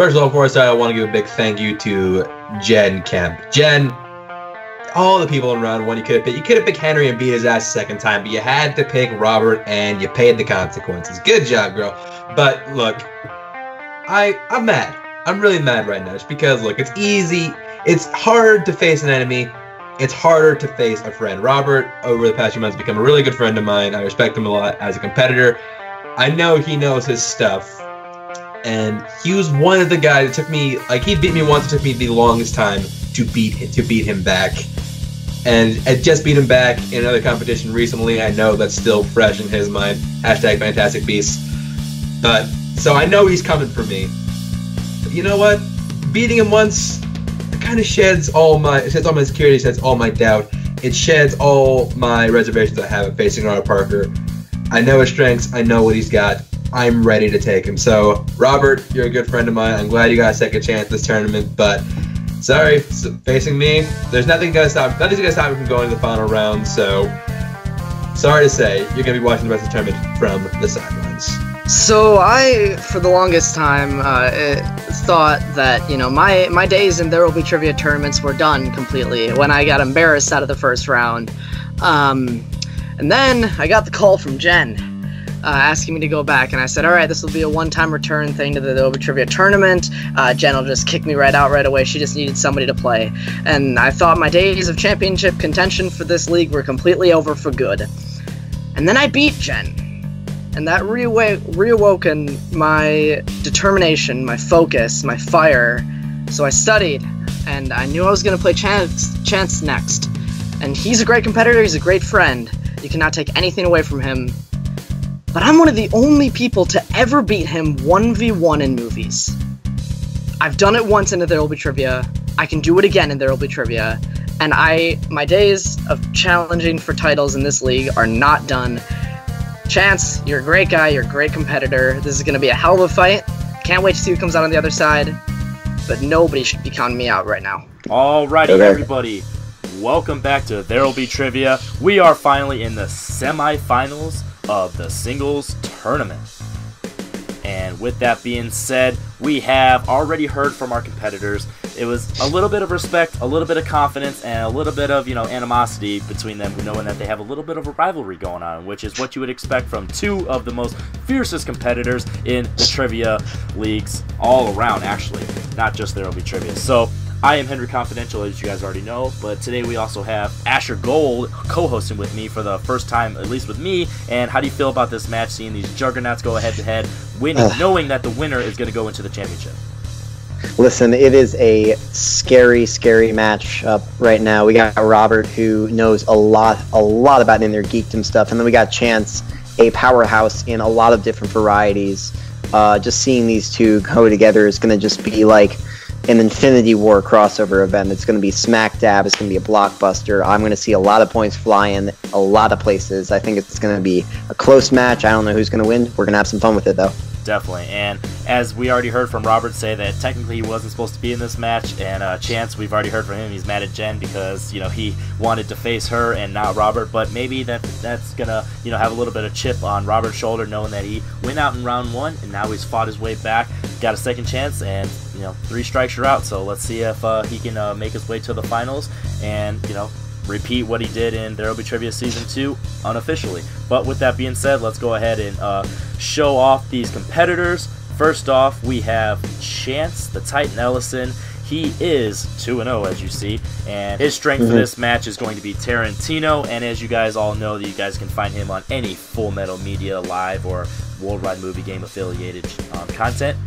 First of all, before I start, I want to give a big thank you to Jen Kemp. Jen, all the people in round one you could have picked Henry and beat his ass a second time, but you had to pick Robert, and you paid the consequences. Good job, girl. But look, I'm mad. I'm really mad right now. Just because, look, it's easy. It's hard to face an enemy. It's harder to face a friend. Robert, over the past few months, has become a really good friend of mine. I respect him a lot as a competitor. I know he knows his stuff. And he was one of the guys that took me, like, he beat me once. It took me the longest time to beat him back. And I just beat him back in another competition recently. I know that's still fresh in his mind. Hashtag Fantastic Beasts. But, so I know he's coming for me. But you know what? Beating him once, it kind of sheds all my security, sheds all my doubt. It sheds all my reservations I have of facing Robert Parker. I know his strengths. I know what he's got. I'm ready to take him. So, Robert, you're a good friend of mine. I'm glad you got a second chance this tournament, but sorry, facing me, there's nothing's gonna stop me from going to the final round. So, sorry to say, you're gonna be watching the rest of the tournament from the sidelines. So I, for the longest time, thought that, you know, my days in There Will Be Trivia tournaments were done completely when I got embarrassed out of the first round. And then I got the call from Jen. Asking me to go back, and I said, alright, this will be a one-time return thing to the There Will Be Trivia tournament. Jen will just kick me right out right away. She just needed somebody to play. And I thought my days of championship contention for this league were completely over for good. And then I beat Jen. And that reawoken my determination, my focus, my fire. So I studied, and I knew I was going to play Chance next. And he's a great competitor, he's a great friend. You cannot take anything away from him. But I'm one of the only people to ever beat him 1v1 in movies. I've done it once in the There Will Be Trivia. I can do it again in There Will Be Trivia. And my days of challenging for titles in this league are not done. Chance, you're a great guy, you're a great competitor. This is going to be a hell of a fight. Can't wait to see who comes out on the other side. But nobody should be counting me out right now. Alrighty, everybody. Welcome back to There Will Be Trivia. We are finally in the semifinals of the singles tournament. And with that being said, we have already heard from our competitors. It was a little bit of respect, a little bit of confidence, and a little bit of, you know, animosity between them, knowing that they have a little bit of a rivalry going on, which is what you would expect from two of the most fiercest competitors in the trivia leagues all around, actually, not just There Will Be Trivia. So I am Henry Confidential, as you guys already know, but today we also have Asher Gold co-hosting with me for the first time, at least with me. And how do you feel about this match, seeing these juggernauts go head-to-head, winning, knowing that the winner is going to go into the championship? Listen, it is a scary, scary match up right now. We got Robert, who knows a lot about in their geekdom stuff, and then we got Chance, a powerhouse in a lot of different varieties. Just seeing these two go together is going to just be like an Infinity War crossover event. It's going to be smack dab. It's going to be a blockbuster. I'm going to see a lot of points flying a lot of places. I think it's going to be a close match. I don't know who's going to win. We're going to have some fun with it, though. Definitely. And as we already heard from Robert say that technically he wasn't supposed to be in this match, and Chance, we've already heard from him, he's mad at Jen because, you know, he wanted to face her and not Robert, but maybe that's gonna, you know, have a little bit of chip on Robert's shoulder, knowing that he went out in round one and now he's fought his way back, got a second chance, and, you know, 3 strikes you're out. So let's see if he can make his way to the finals and, you know, repeat what he did in There Will Be Trivia Season 2 unofficially. But with that being said, let's go ahead and show off these competitors. First off, we have Chance, the Titan Ellison. He is 2-0, as you see, and his strength for this match is going to be Tarantino, and as you guys all know, you guys can find him on any Full Metal Media Live or Worldwide Movie Game affiliated content.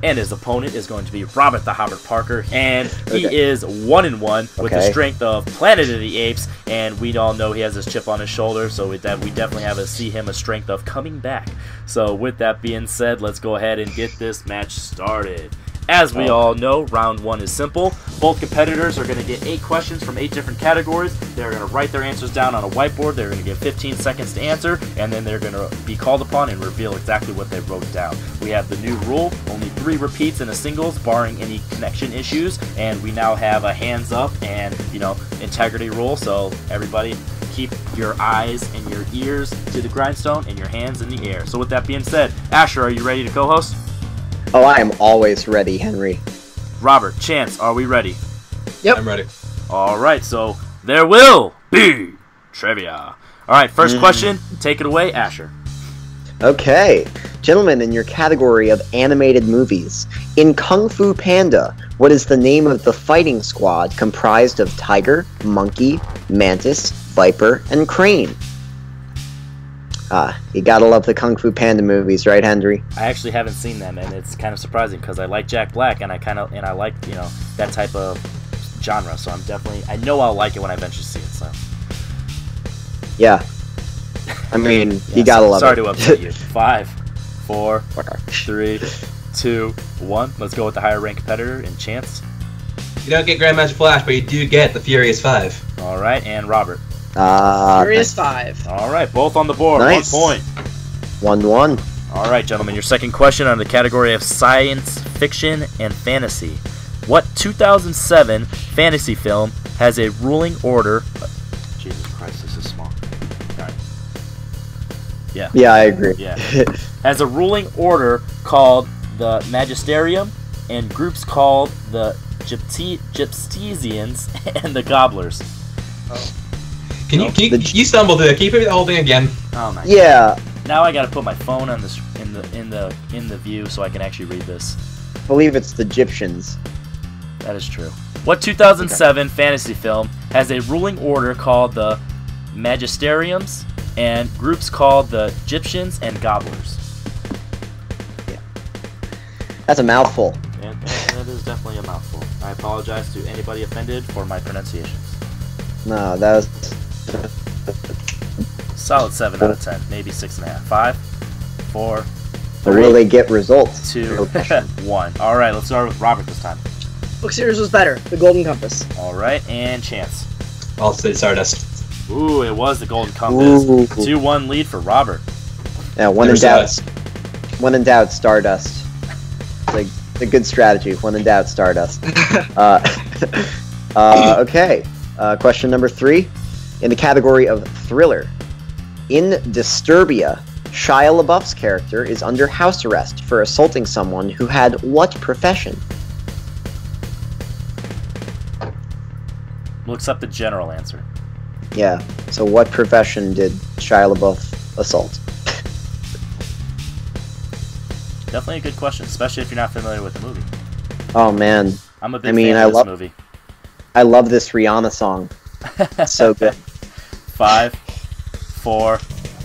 And his opponent is going to be Robert the Hobbit Parker, and he is 1-1 with the strength of Planet of the Apes, and we all know he has this chip on his shoulder, so with that, we definitely have to see him a strength of coming back. So with that being said, let's go ahead and get this match started. As we all know, round one is simple. Both competitors are going to get 8 questions from 8 different categories. They're going to write their answers down on a whiteboard. They're going to get 15 seconds to answer, and then they're going to be called upon and reveal exactly what they wrote down. We have the new rule, only 3 repeats in a singles, barring any connection issues, and we now have a hands up and, you know, integrity rule, so everybody keep your eyes and your ears to the grindstone and your hands in the air. So with that being said, Asher, are you ready to co-host? Oh, I am always ready, Henry. Robert, Chance, are we ready? Yep. I'm ready. All right, so there will be trivia. All right, first question. Take it away, Asher. Okay. Gentlemen, in your category of animated movies, in Kung Fu Panda, what is the name of the fighting squad comprised of tiger, monkey, mantis, viper, and crane? You gotta love the Kung Fu Panda movies, right, Henry? I actually haven't seen them, and it's kind of surprising because I like Jack Black, and I like that type of genre. So I know I'll like it when I eventually see it. So Yeah. I mean, yeah, you gotta love it. Sorry to upset you. 5, 4, 3, 2, 1. Let's go with the higher ranked competitor and Chance. You don't get Grandmaster Flash, but you do get the Furious 5. All right, and Robert. Furious 5. All right, both on the board. Nice. 1 point. 1-1. All right, gentlemen, your second question under the category of science fiction and fantasy. What 2007 fantasy film has a ruling order? Jesus Christ, this is small. All right. Yeah. Yeah, I agree. Yeah. Has a ruling order called the Magisterium and groups called the Gyptesians and the Gobblers. Can you stumble through that? Can you put the whole thing again? Oh my. Yeah, Now I gotta put my phone on this in the view so I can actually read this. I believe it's the Egyptians. That is true. What 2007 fantasy film has a ruling order called the Magisteriums and groups called the Egyptians and Gobblers? That's a mouthful. And that is definitely a mouthful. I apologize to anybody offended for my pronunciations. No, that was... Solid 7 out of 10, maybe 6.5. 5, 4, Or will they get results? 2, 1. All right, let's start with Robert this time. Book series was better. The Golden Compass. All right, and Chance. I'll say Stardust. Ooh, it was the Golden Compass. Ooh. 2-1 lead for Robert. Yeah, when in There's doubt. us. When in doubt, Stardust. Like a good strategy. When in doubt, Stardust. Okay. Question number 3. In the category of thriller. In Disturbia, Shia LaBeouf's character is under house arrest for assaulting someone who had what profession? We'll accept the general answer. Yeah. So what profession did Shia LaBeouf assault? Definitely a good question, especially if you're not familiar with the movie. Oh man. I'm a big fan of this movie. I love this Rihanna song. It's so good. 5, 4.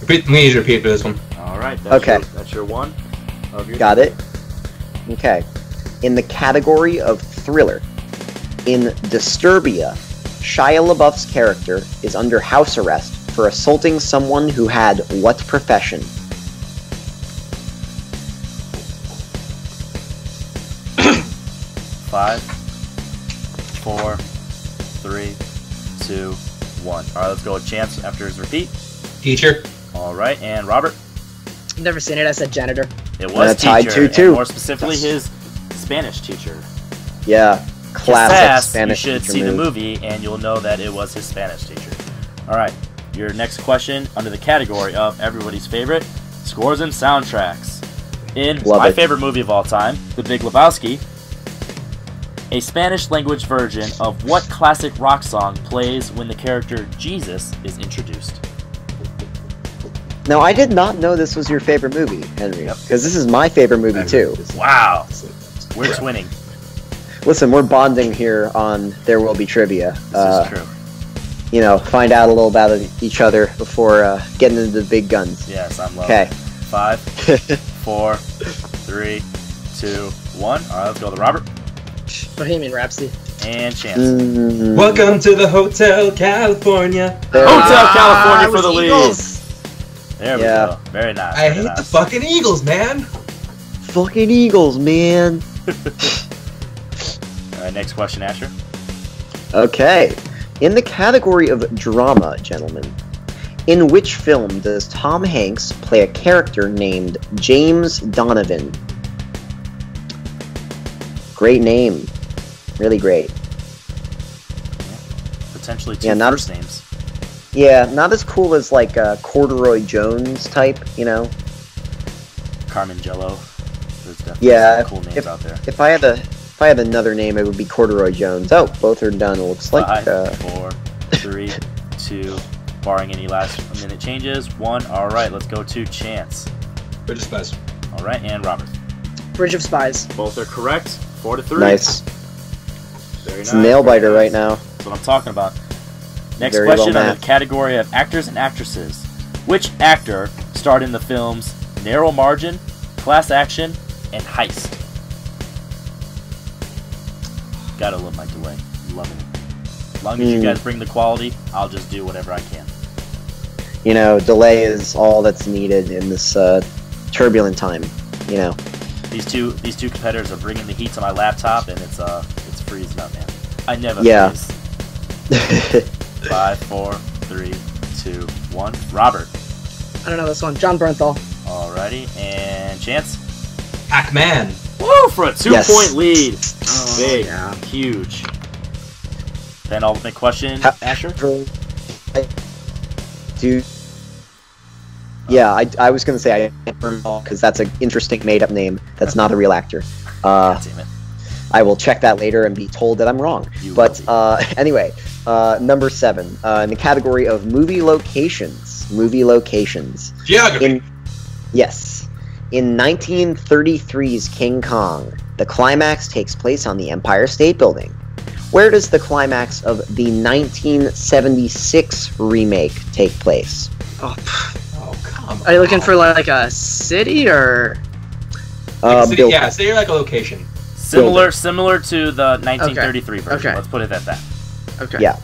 We need to repeat for this one. All right. That's Okay. That's your one. Of your Got it? Okay. In the category of thriller, in Disturbia, Shia LaBeouf's character is under house arrest for assaulting someone who had what profession? Five, 4, 3, 2, 1. All right, let's go with Chance after his repeat. Teacher. All right, and Robert. Never seen it. I said janitor. It was tied teacher, 2-2. and more specifically his Spanish teacher. Yeah, classic Sass, Spanish you should teacher see the move. movie, and you'll know that it was his Spanish teacher. All right, your next question under the category of everybody's favorite, scores and soundtracks. In Love my it. favorite movie of all time, The Big Lebowski, a Spanish-language version of what classic rock song plays when the character Jesus is introduced? Now, I did not know this was your favorite movie, Henry, Yep. because this is my favorite movie too. Wow, we're twinning. Listen, we're bonding here on There Will Be Trivia. This is true. You know, find out a little about each other before getting into the big guns. Yes, I'm low. Okay. 5, 4, 3, 2, 1. All right, let's go with Robert Bohemian Rhapsody. and Chance. Welcome to the Hotel California. Hotel I California for was the lead. Eagles. There we Yeah. go. Very nice. I very hate nice. the fucking Eagles, man. Fucking Eagles, man. All right, next question, Asher. Okay. In the category of drama, gentlemen, in which film does Tom Hanks play a character named James Donovan? Great name. Really great. Potentially two Yeah, not- first names. Yeah, not as cool as like Corduroy Jones type, you know? Carmen Jello. There's definitely Yeah, some cool names out there. If I had another name, it would be Corduroy Jones. Oh, both are done. It looks like. 5, 4, 3, 2, barring any last-minute changes. 1. All right, let's go to Chance. Bridge of Spies. All right, and Robert. Bridge of Spies. Both are correct. 4 to 3. Nice. Very It's nice. a nail biter Very right nice. now. That's what I'm talking about. Next Very question well on the matched. category of actors and actresses. Which actor starred in the films Narrow Margin, Class Action, and Heist? Gotta love my delay. Loving it. As long as you guys bring the quality, I'll just do whatever I can. You know, delay is all that's needed in this turbulent time. You know. These two competitors are bringing the heat to my laptop, and it's freezing up, man. I never freeze. 5, 4, 3, 2, 1. Robert. I don't know this one. John Bernthal. Alrighty, and Chance. Pac-Man. Woo! For a 2-point lead. Oh, Big, yeah. huge. Then ultimate question, Asher. Dude. Yeah, I was gonna say I because that's an interesting made-up name. That's not a real actor. God damn it. I will check that later and be told that I'm wrong. You But will be. anyway, number 7 in the category of movie locations. Movie locations. Geography. Yes. In 1933's King Kong, the climax takes place on the Empire State Building. Where does the climax of the 1976 remake take place? Oh, Oh, come on. are you looking for like a city or? City, Building. yeah, say like a location. Similar to the 1933 version. Okay. Let's put it at that. Okay. Yeah.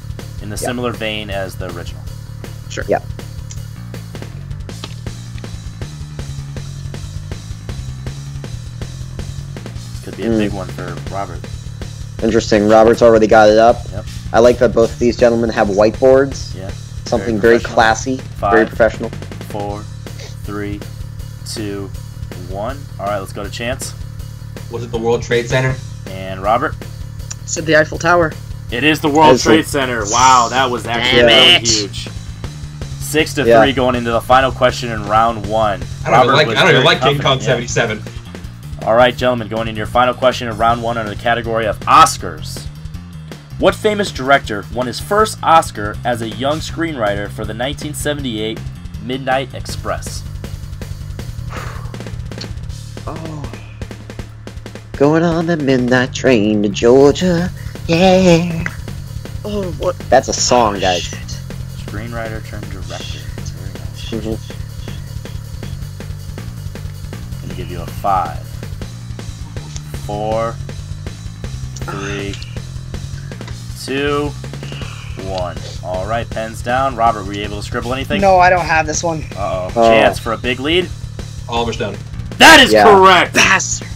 In the similar vein as the original. Sure. Yeah. This could be a big one for Robert. Interesting. Robert's already got it up. Yep. I like that both of these gentlemen have whiteboards. Yeah. Something very professional. classy, 5, very professional. 4, 3, 2, 1. Alright, let's go to Chance. Was it the World Trade Center? And Robert. Said the Eiffel Tower. It is the World Is Trade it? Center. Wow, that was actually Damn really it. huge. 6 to Yeah. 3 going into the final question in round 1. I don't even very like King Kong confident, 77. yeah. Alright, gentlemen, going into your final question in round 1 under the category of Oscars. What famous director won his first Oscar as a young screenwriter for the 1978 Midnight Express? Oh. Going on the midnight train to Georgia. Yeah. Oh, what? That's a song, guys. Shit. Screenwriter turned director. Very nice. Mhm. Gonna give you a 5, 4, 3, 2, 1. Alright, pens down. Robert, were you able to scribble anything? No, I don't have this one. Uh-oh. Oh. Chance for a big lead? Oliver Stone. That is Yeah. correct! Bastard.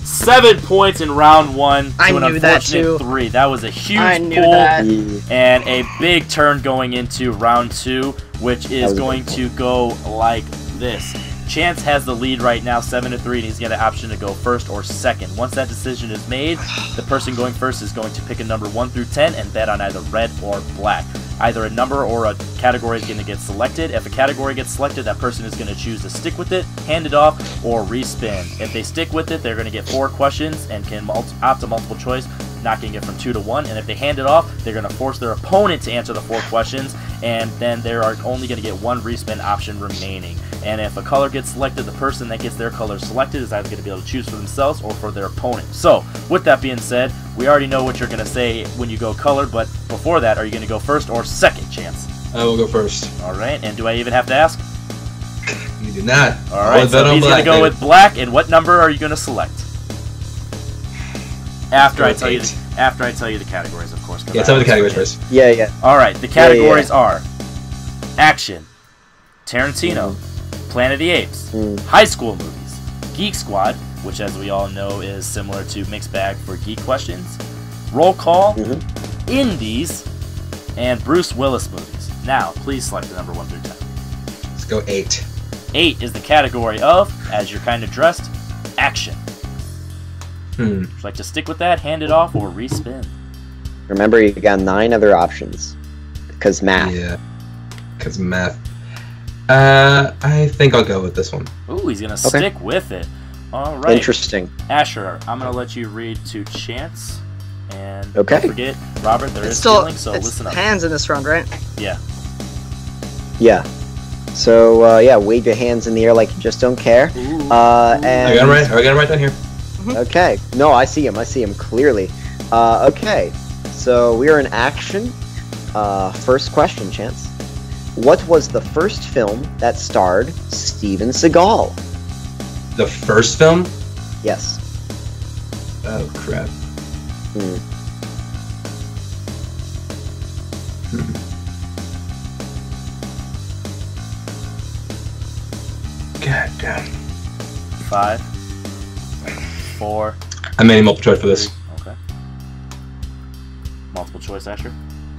7 points in round 1 to I an knew that unfortunate too. 3. That was a huge I knew pull that. and a big turn going into round 2, which is was a going big to go like this. Chance has the lead right now, 7 to 3, and he's got an option to go first or second. Once that decision is made, the person going first is going to pick a number 1 through 10 and bet on either red or black. Either a number or a category is going to get selected. If a category gets selected, that person is going to choose to stick with it, hand it off, or respin. If they stick with it, they're going to get 4 questions and can opt to multiple choice, knocking it from 2 to 1. And if they hand it off, they're going to force their opponent to answer the 4 questions, and then they are only going to get 1 respin option remaining. And if a color gets selected, the person that gets their color selected is either going to be able to choose for themselves or for their opponent. So, with that being said, we already know what you're going to say when you go color, but before that, are you going to go first or second, Chance? I will go first. Alright, and do I even have to ask? You do not. Alright, so he's going to go with black, and what number are you going to select? After I tell you the categories, of course. Yeah, tell me the categories first. Yeah. Alright, the categories are Action, Tarantino, Planet of the Apes, High School Movies, Geek Squad, which as we all know is similar to Mixed Bag for Geek Questions, Roll Call, Indies, and Bruce Willis movies. Now, please select the number 1 through 10. Let's go 8. 8 is the category of, as you're kind of dressed, Action. Would you like to stick with that, hand it off, or respin? Remember, you got 9 other options. Because math. Yeah. Because math. I think I'll go with this one. Ooh, he's going to stick with it. All right. Interesting. Asher, I'm going to let you read to Chance. And Okay. don't forget, Robert, there It's is still stealing, so it's listen up. hands in this round, right? Yeah. Yeah. So, yeah, wave your hands in the air like you just don't care. Ooh. I And got him right. I got him right down here. okay. No, I see him clearly. Okay. So we are in action. First question, Chance. What was the first film that starred Steven Seagal? The first film? Yes. Oh, crap. Hmm. God damn. 5, 4. I'm making multiple choice for this. Okay. Multiple choice, Asher?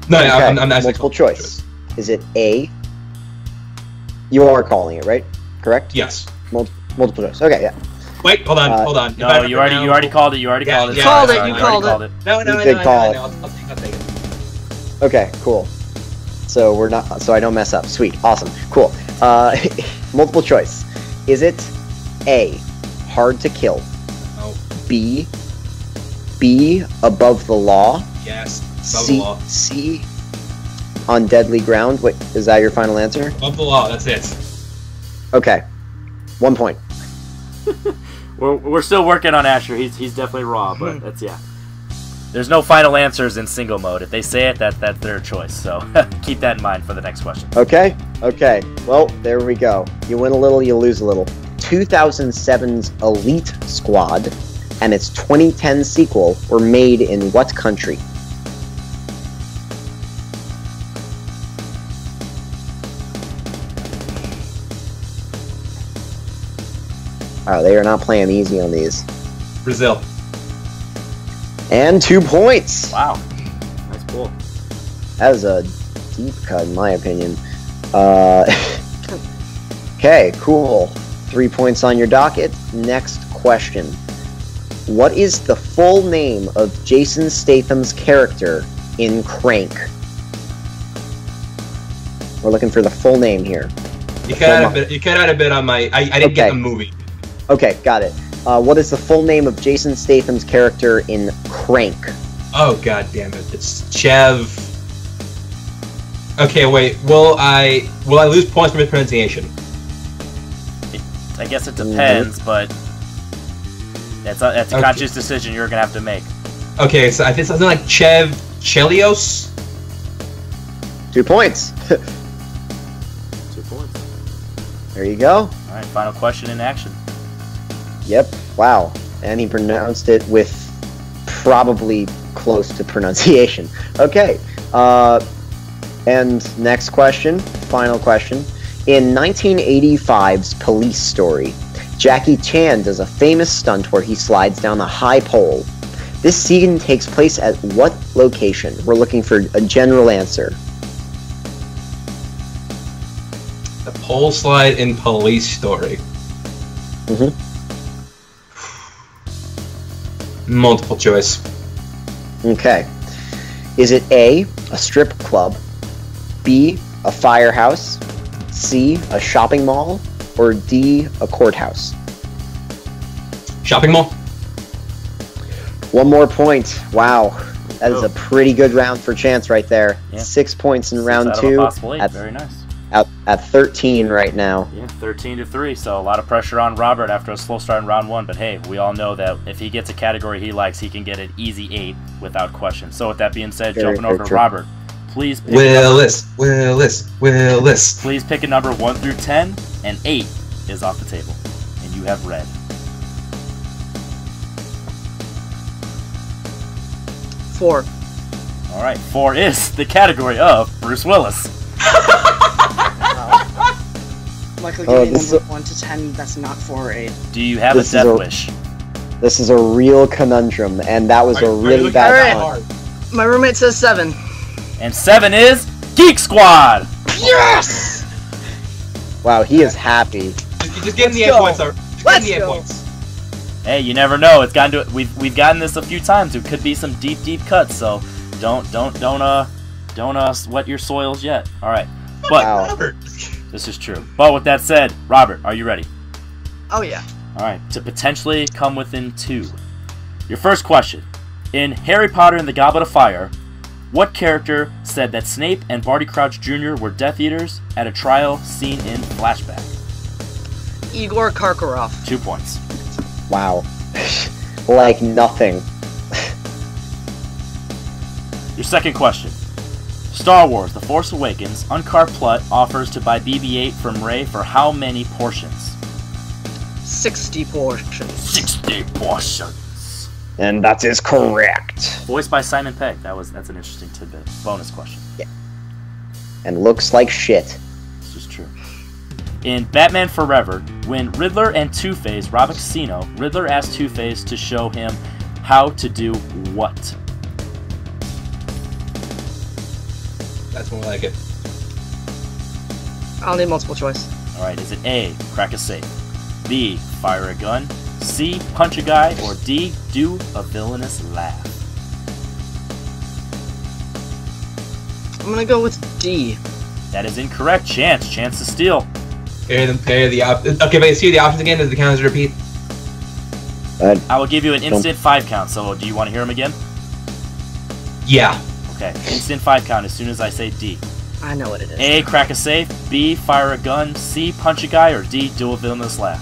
No, Okay. I'm asking Multiple choice. Is it A? You are calling it, right? Correct? Yes. Multiple choice. Okay, yeah. Wait, hold on. No, you already called it. You already called it. Yeah, Called it, Sorry, you already called it. No, You did call it. I'll take it. Okay, cool. So we're not. So I don't mess up. Sweet. Awesome. Cool. Multiple choice. Is it A, Hard to Kill? Oh, B, Above the Law? yes. Above the law. C, On Deadly Ground? Wait, is that your final answer? Above the law, that's it. Okay. 1 point. We're still working on Asher. He's definitely raw, but that's yeah. There's no final answers in single mode. If they say it, that's their choice. So keep that in mind for the next question. Okay. Well, there we go. You win a little, you lose a little. 2007's Elite Squad and its 2010 sequel were made in what country? Oh, they are not playing easy on these. Brazil. And 2 points. Wow, nice pull. That was a deep cut, in my opinion. Okay, cool. 3 points on your docket. Next question. What is the full name of Jason Statham's character in Crank? We're looking for the full name here. You cut out a bit on my. I didn't get the movie. Okay, got it. What is the full name of Jason Statham's character in Crank? Oh, god damn it. It's Chev. Okay, wait. Will I lose points for mispronunciation? I guess it depends, but that's a conscious decision you're gonna have to make. Okay, so I think something like Chev Chelios? 2 points. 2 points. There you go. All right, final question in action. Yep. Wow. And he pronounced it with probably close to pronunciation. Okay. And next question, final question. In 1985's Police Story, Jackie Chan does a famous stunt where he slides down a high pole. This scene takes place at what location? We're looking for a general answer. The pole slide in Police Story. Mm-hmm. Multiple choice. Okay. Is it A, a strip club, B, a firehouse, C, a shopping mall, or D, a courthouse? Shopping mall? 1 more point. Wow. That is a pretty good round for Chance right there. Yeah. 6 points in 6 round out of a 2. possible 8. Very nice. At 13 right now. Yeah, 13-3. So a lot of pressure on Robert after a slow start in round 1. But hey, we all know that if he gets a category he likes, he can get an easy 8 without question. So with that being said, jumping over to true. Robert, please pick Willis. Please pick a number 1 through 10, and 8 is off the table. And you have red. 4. All right, 4 is the category of Bruce Willis. Luckily, Oh, getting this number is 1 to 10, that's not 4 or 8. Do you have This a is death a- wish? This is a real conundrum, and that was a really bad one. My roommate says 7. And 7 is Geek Squad. Yes! Wow, he is happy. Just give him the 8 Let's points. go. Just Let's give him the 8 go. points. Hey, you never know. It's gotten to we've gotten this a few times. It could be some deep cuts. So don't sweat your soils yet. All right, but Wow. Robert. this is true. But with that said, Robert, are you ready? Oh, yeah. Alright, to potentially come within 2. Your first question. In Harry Potter and the Goblet of Fire, what character said that Snape and Barty Crouch Jr. were Death Eaters at a trial scene in flashback? Igor Karkaroff. 2 points. Wow. Like nothing. Your second question. Star Wars The Force Awakens, Unkar Plutt offers to buy BB-8 from Rey for how many portions? 60 portions. 60 portions. And that is correct. Voiced by Simon Pegg. That's an interesting tidbit. Bonus question. Yeah. And looks like shit. This is true. In Batman Forever, when Riddler and Two-Face rob a casino, Riddler asks Two-Face to show him how to do what? That's more like it. I'll need multiple choice. Alright, is it A, crack a safe, B, fire a gun, C, punch a guy, or D, do a villainous laugh? I'm gonna go with D. That is incorrect. Chance to steal. Okay, if I see the options again, does the counters repeat? I will give you an instant 5 count, so do you want to hear them again? Yeah. Okay, instant 5 count as soon as I say D. I know what it is. A, crack a safe, B, fire a gun, C, punch a guy, or D, do a villainous laugh?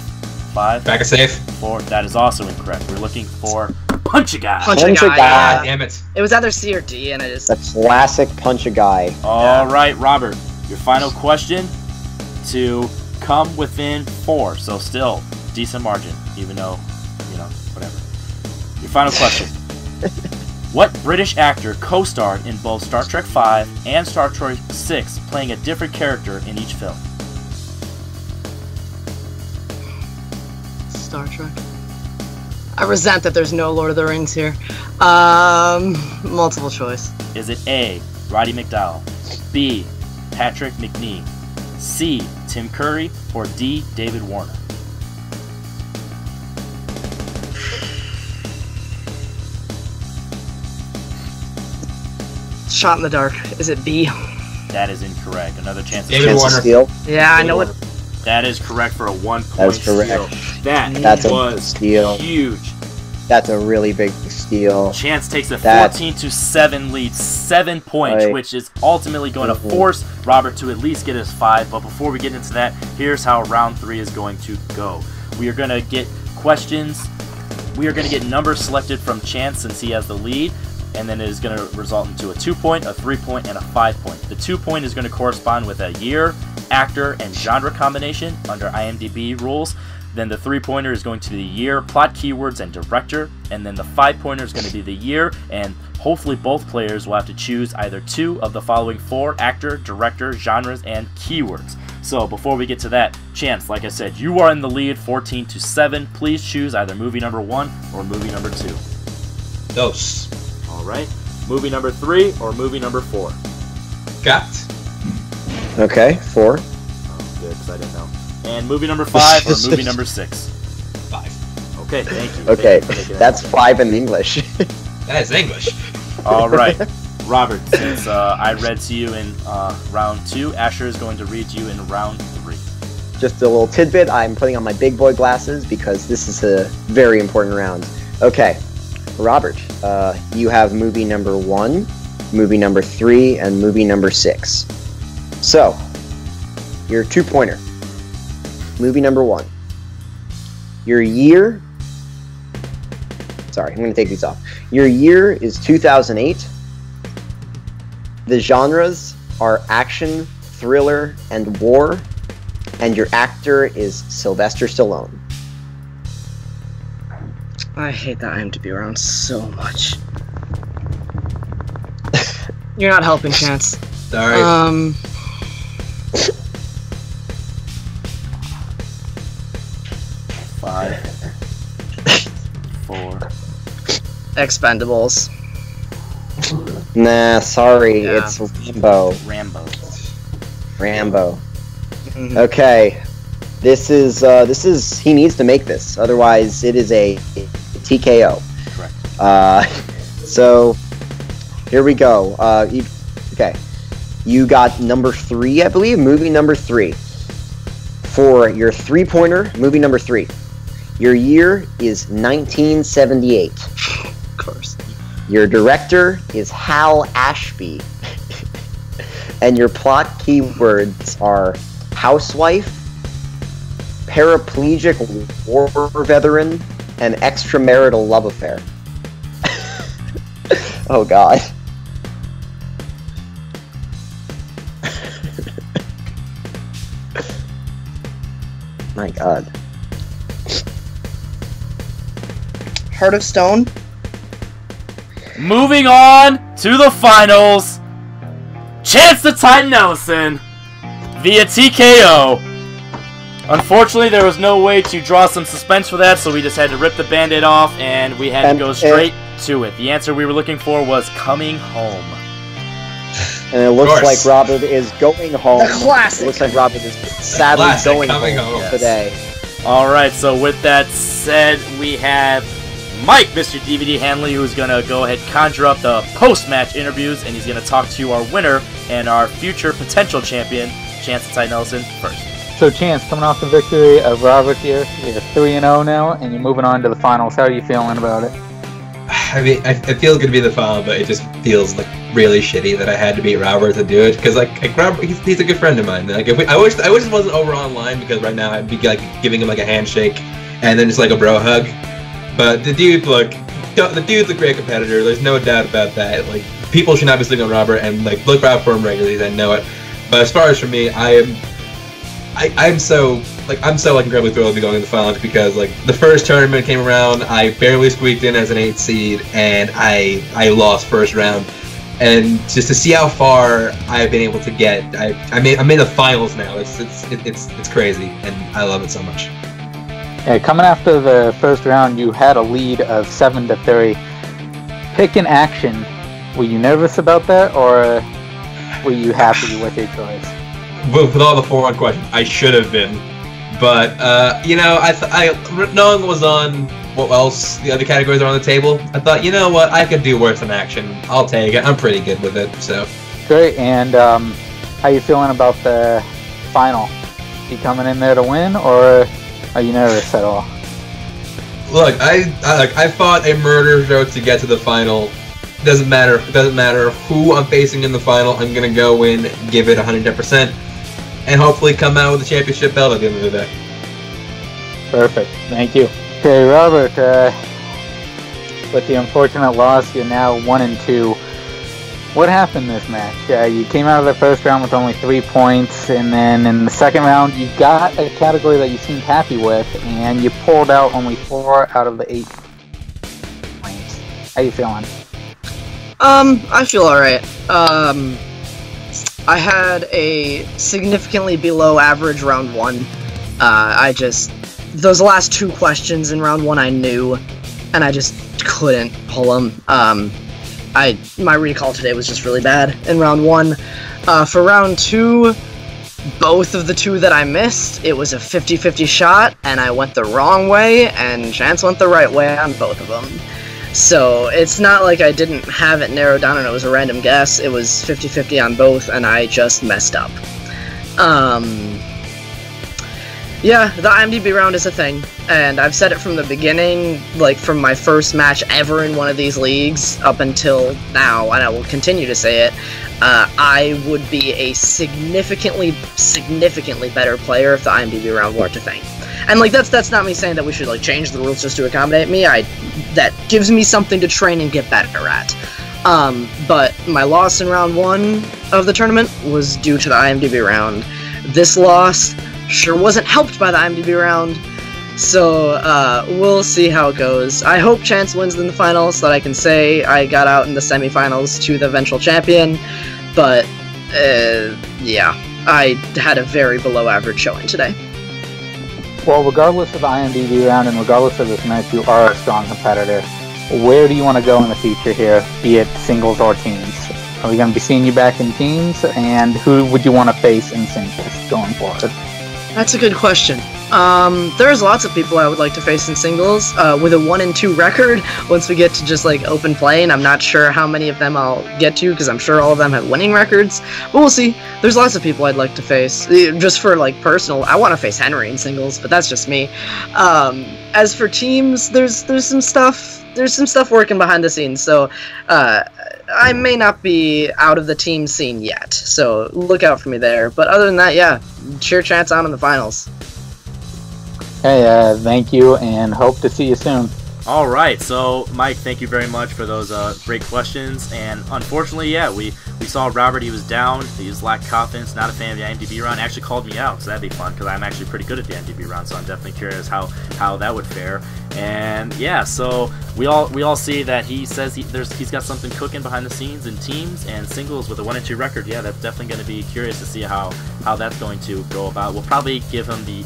5, Crack a safe. 4, that is also incorrect. We're looking for punch a guy. Punch a Punch a guy. guy. God damn it. It was either C or D, and I just. The classic punch a guy. Alright, Robert, your final question to come within 4, so still decent margin, even though, whatever. Your final question. What British actor co-starred in both Star Trek V and Star Trek VI, playing a different character in each film? Star Trek. I resent that there's no Lord of the Rings here. Multiple choice. Is it A, Roddy McDowall, B, Patrick McNee, C, Tim Curry, or D, David Warner? Shot in the dark. Is it B? That is incorrect. Another chance to David Chance to Warner. steal. Yeah, I know it. That is correct for a 1 point That's correct. steal. That That's a was steal. huge. That's a really big steal. Chance takes a That- 14-7 lead, 7 points, Right. which is ultimately going to force Robert to at least get his 5. But before we get into that, here's how round 3 is going to go. We are going to get questions. We are going to get numbers selected from Chance since he has the lead, and then it is going to result into a 2-point, a 3-point, and a 5-point. The 2-point is going to correspond with a year, actor, and genre combination under IMDb rules. Then the 3-pointer is going to be the year, plot keywords, and director. And then the 5-pointer is going to be the year, and hopefully both players will have to choose either 2 of the following 4 actor, director, genres, and keywords. So before we get to that, Chance, like I said, you are in the lead, 14-7. Please choose either movie number 1 or movie number 2. Those. Alright, movie number 3 or movie number 4? Got. Okay, 4. Oh, good, because I didn't know. And movie number 5 or movie number 6? 5. Okay, thank you. Okay, Thank you for taking that's that. 5 in English. That is English. Alright, Robert, since I read to you in round 2, Asher is going to read to you in round 3. Just a little tidbit, I'm putting on my big boy glasses because this is a very important round. Okay, Robert, you have movie number 1, movie number 3, and movie number 6. So, your 2-pointer. Movie number 1. Your year... Sorry, I'm going to take these off. Your year is 2008. The genres are action, thriller, and war. And your actor is Sylvester Stallone. I hate that IMDb round so much. You're not helping, Chance. Sorry. 5, 4. Expendables. Nah, sorry, Yeah. it's Rambo. Rambo. Mhm. Okay, this is he needs to make this, otherwise it is a TKO. Correct. So here we go. Okay, you got number 3, I believe, movie number 3. For your 3-pointer, movie number 3. Your year is 1978. Of course. Your director is Hal Ashby. And your plot keywords are housewife, paraplegic war veteran, and extramarital love affair. Oh, God. My God. Heart of Stone. Moving on to the finals. Chance the Titan Ellison via TKO. Unfortunately, there was no way to draw some suspense for that, so we just had to rip the Band-Aid off, and we had to go straight to it. The answer we were looking for was coming home. And it looks like Robert is going home. The classic. It looks like Robert is sadly going home today. Alright, so with that said, we have Mike, Mr. DVD Hanley, who's going to go ahead and conjure up the post-match interviews, and he's going to talk to our winner and our future potential champion, Chance the Titan Ellison, first. So Chance, coming off the victory of Robert here, you're 3-0 now, and you're moving on to the finals. How are you feeling about it? I mean, I feel good to be in the final, but it just feels like really shitty that I had to beat Robert to do it. Because like Robert, he's a good friend of mine. Like I wish it wasn't over online, because right now I'd be like giving him like a handshake and then just like a bro hug. But the dude's a great competitor. There's no doubt about that. Like people should not be sleeping on Robert, and like look out for him regularly. I know it. But as far as for me, I'm so incredibly thrilled to be going to the finals, because like the first tournament came around, I barely squeaked in as an 8th seed, and I lost first round. And just to see how far I've been able to get, I'm in the finals now. It's crazy, and I love it so much. Yeah, coming after the first round, you had a lead of 7-3. Pick an action. Were you nervous about that, or were you happy with your choice? With all the forward questions, I should have been, but knowing what was on, what else the other categories are on the table, I thought, you know what, I could do worse than action. I'll take it. I'm pretty good with it. So great. And how you feeling about the final? You coming in there to win, or are you nervous at all? Look, I fought a murder show to get to the final. Doesn't matter who I'm facing in the final. I'm gonna go in, give it 110%, and hopefully come out with a championship belt at the end of the day. Perfect. Thank you. Okay, Robert. With the unfortunate loss, you're now 1-2. What happened this match? You came out of the first round with only 3 points, and then in the second round, you got a category that you seemed happy with, and you pulled out only 4 out of the 8 points. How you feeling? I feel alright. I had a significantly below average round 1. Those last 2 questions in round 1 I knew, and I just couldn't pull them. My recall today was just really bad in round 1. For round 2, both of the 2 that I missed, it was a 50-50 shot, and I went the wrong way, and Chance went the right way on both of them. So it's not like I didn't have it narrowed down and it was a random guess. It was 50-50 on both, and I just messed up. Yeah, the IMDb round is a thing, and I've said it from the beginning, like from my first match ever in one of these leagues up until now, and I will continue to say it. I would be a significantly better player if the IMDb round weren't a thing. And like that's not me saying that we should like change the rules just to accommodate me. That gives me something to train and get better at. But my loss in round 1 of the tournament was due to the IMDb round. This loss sure wasn't helped by the IMDb round. So we'll see how it goes. I hope Chance wins in the finals so that I can say I got out in the semifinals to the eventual champion. But yeah, I had a very below average showing today. Well, regardless of the IMDb round and regardless of this match, you are a strong competitor. Where do you want to go in the future here, be it singles or teams? Are we going to be seeing you back in teams? And who would you want to face in singles going forward? That's a good question. There's lots of people I would like to face in singles with a 1-2 record once we get to just like open play, and I'm not sure how many of them I'll get to because I'm sure all of them have winning records, but we'll see. There's lots of people I'd like to face. Just for like personal, I want to face Henry in singles, but that's just me. As for teams, there's some stuff working behind the scenes, so I may not be out of the team scene yet, so look out for me there. But other than that, yeah, cheer Chance on in the finals. Hey, thank you, and hope to see you soon. All right, so Mike, thank you very much for those great questions. And unfortunately, yeah, we saw Robert. He was down. He was lacked confidence. Not a fan of the IMDb round. Actually called me out, so that'd be fun because I'm actually pretty good at the IMDb round. So I'm definitely curious how that would fare. And yeah, so we all see that he says he's got something cooking behind the scenes in teams and singles with a 1-2 record. Yeah, that's definitely going to be curious to see how that's going to go about. We'll probably give him the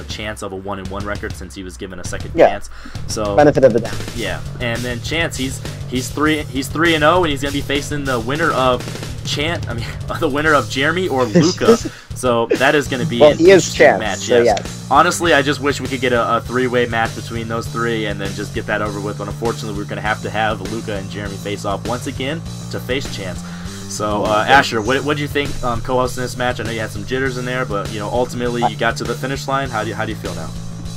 chance of a 1-1 record since he was given a second chance. So benefit of the doubt. Yeah, and then Chance, he's 3-0, and he's gonna be facing the winner of the winner of Jeremy or Luca. So that is gonna be an interesting match. So yes. Yes. Honestly, I just wish we could get a 3-way match between those three and then just get that over with. But unfortunately, we're gonna have to have Luca and Jeremy face off once again to face Chance. So, Asher, what do you think co-hosting this match? I know you had some jitters in there, but ultimately you got to the finish line. How do you feel now?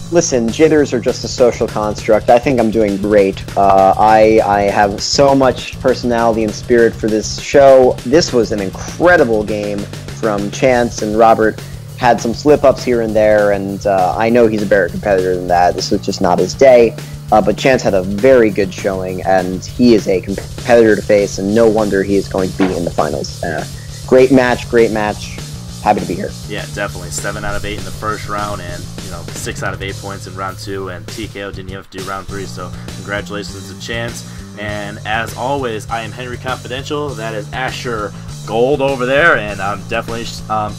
Listen, jitters are just a social construct. I think I'm doing great. I have so much personality and spirit for this show. This was an incredible game from Chance, and Robert had some slip-ups here and there, and I know he's a better competitor than that. This was just not his day. But Chance had a very good showing, and he is a competitor to face, and no wonder he is going to be in the finals. Great match. Happy to be here. Yeah, definitely. 7 out of 8 in the first round, and 6 out of 8 points in round 2, and TKO didn't even have to do round 3. So congratulations to Chance. And as always, I am Henry Confidential. That is Asher Gold over there, and I'm definitely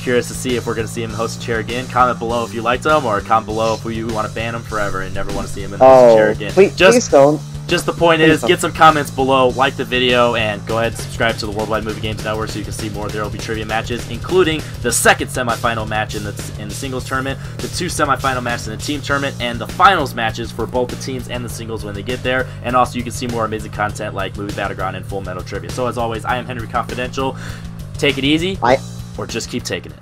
curious to see if we're going to see him host a chair again. Comment below if you liked him, or comment below if you want to ban him forever and never want to see him in the host chair again. Please don't. Just the point is, get some comments below, like the video, and go ahead and subscribe to the Worldwide Movie Games Network so you can see more There Will Be Trivia matches, including the second semifinal match in the singles tournament, the 2 semifinal matches in the team tournament, and the finals matches for both the teams and the singles when they get there. And also, you can see more amazing content like Movie Battleground and Full Metal Trivia. So as always, I am Henry Confidential. Take it easy, or just keep taking it.